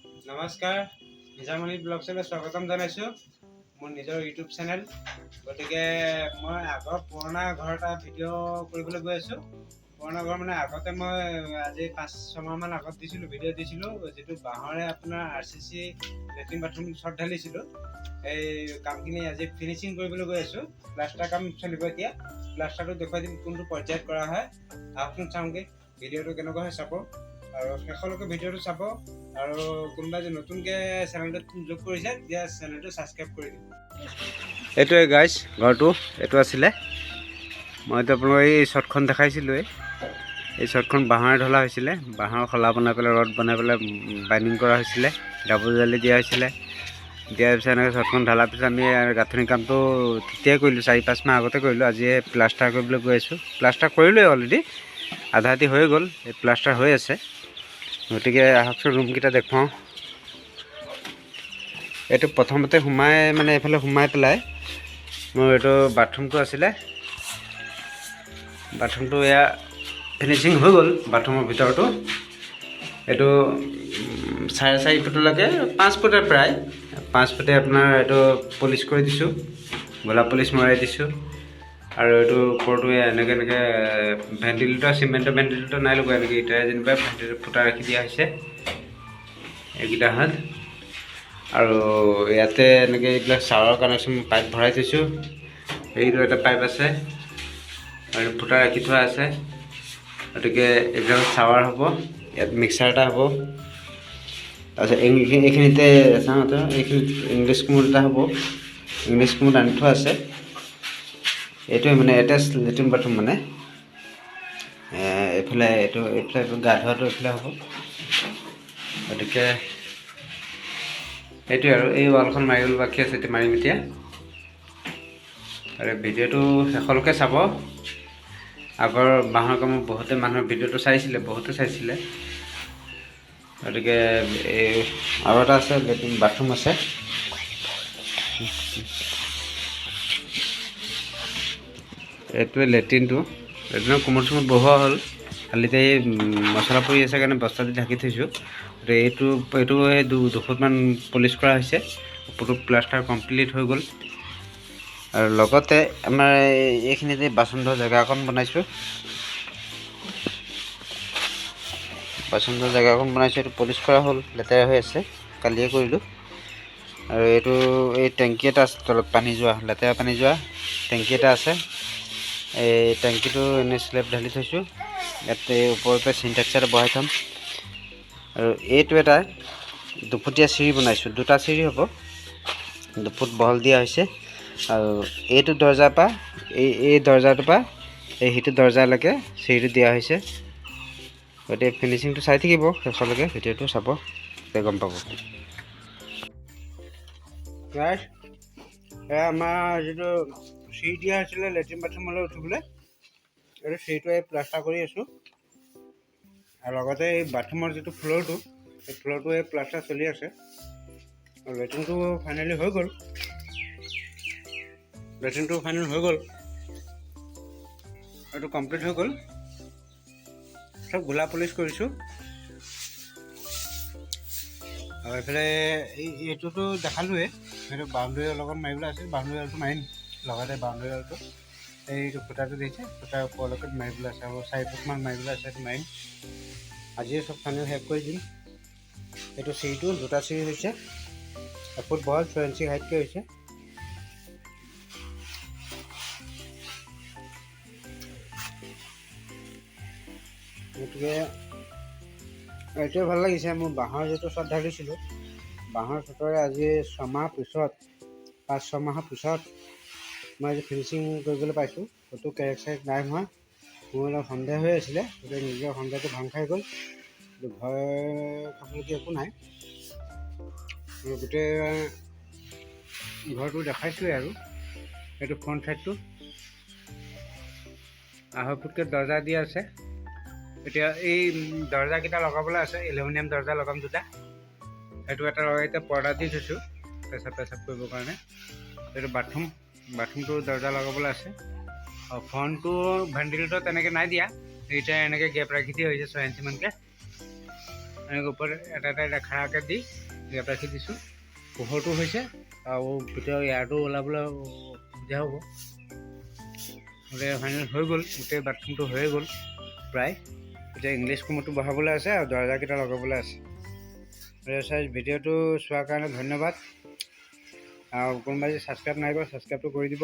নমস্কাৰ, নিজাম আলি ব্লগছলৈ স্বাগতম জনাইছোঁ। মোৰ নিজৰ ইউটিউব চেনেল, গতিকে মই আগৰ পুৰণা ঘৰ এটা ভিডিঅ' কৰিবলৈ গৈ আছোঁ। পুৰণা ঘৰ মানে আগতে মই আজি 5-6 মাহমান আগত ভিডিঅ' দিছিলোঁ, যিটো বাঁহৰে আপোনাৰ RCC লেট্ৰিন বাথৰুম চট ঢালিছিলোঁ। এই কামখিনি আজি ফিনিচিং কৰিবলৈ গৈ আছোঁ। প্লাষ্টাৰ কাম চলিব এতিয়া। প্লাষ্টাৰটো দেখুৱাই দিম কোনটো পৰ্যায়ত কৰা হয়। আহকচোন চাওঁগৈ ভিডিঅ'টো কেনেকুৱা হয় চাব, আৰু শেষলৈকে ভিডিঅ'টো চাব। আৰু কোনোবাই যে নতুনকৈ চেনেলটোত যোগ কৰিছে তেতিয়া চেনেলটো ছাবস্ক্ৰাইব কৰি দিব। এইটোৱে গাইজ, ঘৰটো এইটো আছিলে। মইতো আপোনালোকক এই শ্বৰ্টখন দেখাইছিলোঁৱেই। এই শ্বৰ্টখন বাঁহৰে ঢলা হৈছিলে। বাঁহৰ শলা বনাই পেলাই ৰড বনাই পেলাই বাইণ্ডিং কৰা হৈছিলে, ডাবুল জালি দিয়া হৈছিলে। দিয়াৰ পিছত এনেকৈ শ্বৰ্টখন ঢলাৰ পিছত আমি গাঁথনি কামটো তেতিয়াই কৰিলোঁ, 4-5 মাহ আগতে কৰিলোঁ। আজি প্লাষ্টাৰ কৰিবলৈ গৈ আছোঁ। প্লাষ্টাৰ কৰিলোঁৱেই অলৰেডি, আধা আধি হৈ গ'ল, এই প্লাষ্টাৰ হৈ আছে। গতিকে আহকচোন ৰুমকেইটা দেখুৱাওঁ। এইটো প্ৰথমতে সোমাই মানে এইফালে সোমাই পেলাই মোৰ এইটো বাথৰুমটো আছিলে। বাথৰুমটো এয়া ফিনিচিং হৈ গ'ল। বাথৰুমৰ ভিতৰতো এইটো 4.5 ফুটলৈকে, 5 ফুটে প্ৰায় 5 ফুটে আপোনাৰ এইটো পলিচ কৰি দিছোঁ, গোলাপ পলিচ মৰাই দিছোঁ। আৰু এইটো ওপৰটো এনেকৈ ভেণ্টিলেটৰ, চিমেণ্টৰ ভেণ্টিলেটৰ নাই লগোৱা, এনেকৈ ইটাৰে যেনিবা ভেণ্টিলেটৰ ফুটা ৰাখি দিয়া হৈছে এইকেইটা হাত। আৰু ইয়াতে এনেকৈ এইবিলাক চাৱাৰ কানেকশ্যন পাইপ ভৰাই থৈছোঁ। এইটো এটা পাইপ আছে আৰু ফুটা ৰাখি থোৱা আছে। গতিকে এইবিলাক চাৱাৰ হ'ব, ইয়াত মিক্সাৰ এটা হ'ব। তাৰপিছত এইখিনিতে চাওঁতে এইখিনিত ইংলিছ কোমোড এটা হ'ব, ইংলিছ কোমোড আনি থোৱা আছে। এইটোৱে মানে এটেচ লেট্ৰিন বাথৰুম মানে। এইফালে গা ধোৱাটো এইফালে হ'ব। গতিকে এইটোৱে আৰু এই ৱালখন মাৰিবলৈ বাকী আছে, এতিয়া মাৰিম এতিয়া। আৰু ভিডিঅ'টো শেষলৈকে চাব। আগৰ বাঁহৰ কামত বহুতে মানুহৰ ভিডিঅ'টো বহুতে চাইছিলে। গতিকে এই আৰু এটা আছে, লেট্ৰিন বাথৰুম আছে। এইটোৱে লেট্ৰিনৰ কোমোড চোমোড বহোৱা হ'ল। খালি এই মছলা পৰি আছে কাৰণে বস্তা দি ঢাকি থৈছোঁ। গতিকে এইটো 2 ফুটমান পলিচ কৰা হৈছে। ওপৰটো প্লাষ্টাৰ কমপ্লিট হৈ গ'ল। আৰু লগতে আমাৰ এইখিনিতে বাচন ধোৱা জেগা অকণ বনাইছোঁ। এইটো পলিচ কৰা হ'ল, লেতেৰা হৈ আছে, কালিয়ে কৰিলোঁ। আৰু এই টেংকি এটা আছে তলত, পানী যোৱা, লেতেৰা পানী যোৱা টেংকি এটা আছে। এই টেংকিটো এনেই স্লেব ঢালি থৈছোঁ। ইয়াতে ওপৰতে চিনটেক্স এটা বহাই থ'ম। আৰু এইটো এটা 2 ফুটীয়া চিৰি বনাইছোঁ, 2টা চিৰি হ'ব, 2 ফুট বহল দিয়া হৈছে। আৰু এইটো দৰ্জাৰ পৰা এই দৰ্জাটোৰ পৰা সেইটো দৰ্জালৈকে চিৰিটো দিয়া হৈছে। গতিকে ফিনিচিংটো চাই থাকিব শেষলৈকে, ভিডিঅ'টো চাব, তেতিয়া গম পাব। এয়া আমাৰ যিটো চিৰি দিয়া হৈছিলে লেট্ৰিন বাথৰুমলৈ উঠিবলৈ, এইটো চিৰিটোৱে প্লাষ্টাৰ কৰি আছোঁ। আৰু লগতে এই বাথৰুমৰ যিটো ফ্ল'ৰটো, এই ফ্ল'ৰটো প্লাষ্টাৰ চলি আছে। আৰু লেট্ৰিনটো ফাইনেল হৈ গ'ল। এইটো কমপ্লিট হৈ গ'ল। চব গোলাপ পলিচ কৰিছোঁ। আৰু এইফালে এইটোতো দেখালোঁৱেই, সেইটো বাউণ্ডেৰী লগত মাৰিবলৈ আছে। বাউণ্ডেৰী ৱালটো মাৰিম, লগতে বাউণ্ডেৰী ৱালটো এইটো ফুটাটো দিছে, ফুটাৰ ওপৰলৈকে মাৰিবলৈ আছে, আৰু 4 ফুটমান মাৰিবলৈ আছে, সেইটো মাৰিম। আজিয়ে চব ফাইনেল শেষ কৰি দিম। এইটো চিৰিটো 2টা চিৰি হৈছে, 1 ফুট বহল, 6 ইঞ্চি হাইটকৈ হৈছে। গতিকে এইটোৱে ভাল লাগিছে। মোৰ বাঁহৰ যিটো চট ঢালিছিলোঁ, বাঁহৰ চটৰে আজি 6 মাহ পিছত, 5-6 মাহৰ পিছত মই আজি ফিনিচিং কৰিবলৈ পাইছোঁ। ক'তো কেৰেক চেৰেক নাই হোৱা। মোৰ অলপ সন্দেহ হৈ আছিলে, গতিকে নিজৰ সন্দেহটো ভাঙ খাই গ'ল। ভয় খাবলগীয়া একো নাই। গোটেই ঘৰটো দেখাইছোঁৱেই। আৰু এইটো ফ্ৰণ্ট ছাইডটো 2.5 ফুটকৈ দৰ্জা দিয়া আছে। এতিয়া এই দৰ্জাকেইটা লগাবলৈ আছে, এলুমিনিয়াম দৰ্জা লগাম 2টা। সেইটো এটা লগাই এতিয়া পৰ্দা দি থৈছোঁ পেচাব কৰিবৰ কাৰণে। এইটো বাথৰুমটো দৰ্জা লগাবলৈ আছে। আৰু ফ্ৰণ্টটো ভেণ্টিলেটৰ তেনেকৈ নাই দিয়া, এতিয়া এনেকৈ গেপ ৰাখি দিয়া হৈছে 6 ইঞ্চিমানকৈ। এনেকৈ ওপৰত এটা এটা খাৰাকৈ দি গেপ ৰাখি দিছোঁ। পোহৰটো হৈছে আৰু ভিতৰৰ এয়াৰটো ওলাবলৈ সুবিধা হ'ব। গোটেই ফাইনেল হৈ গ'ল, গোটেই বাথৰুমটো হৈয়ে গ'ল প্ৰায়। এতিয়া ইংলিছ ৰুমতো বহাবলৈ আছে আৰু দৰজাকেইটা লগাবলৈ আছে। ভিডিঅ'টো চোৱাৰ কাৰণে ধন্যবাদ। আৰু কোনোবাই যদি ছাবস্ক্ৰাইব নাই কৰা ছাবস্ক্ৰাইবটো কৰি দিব।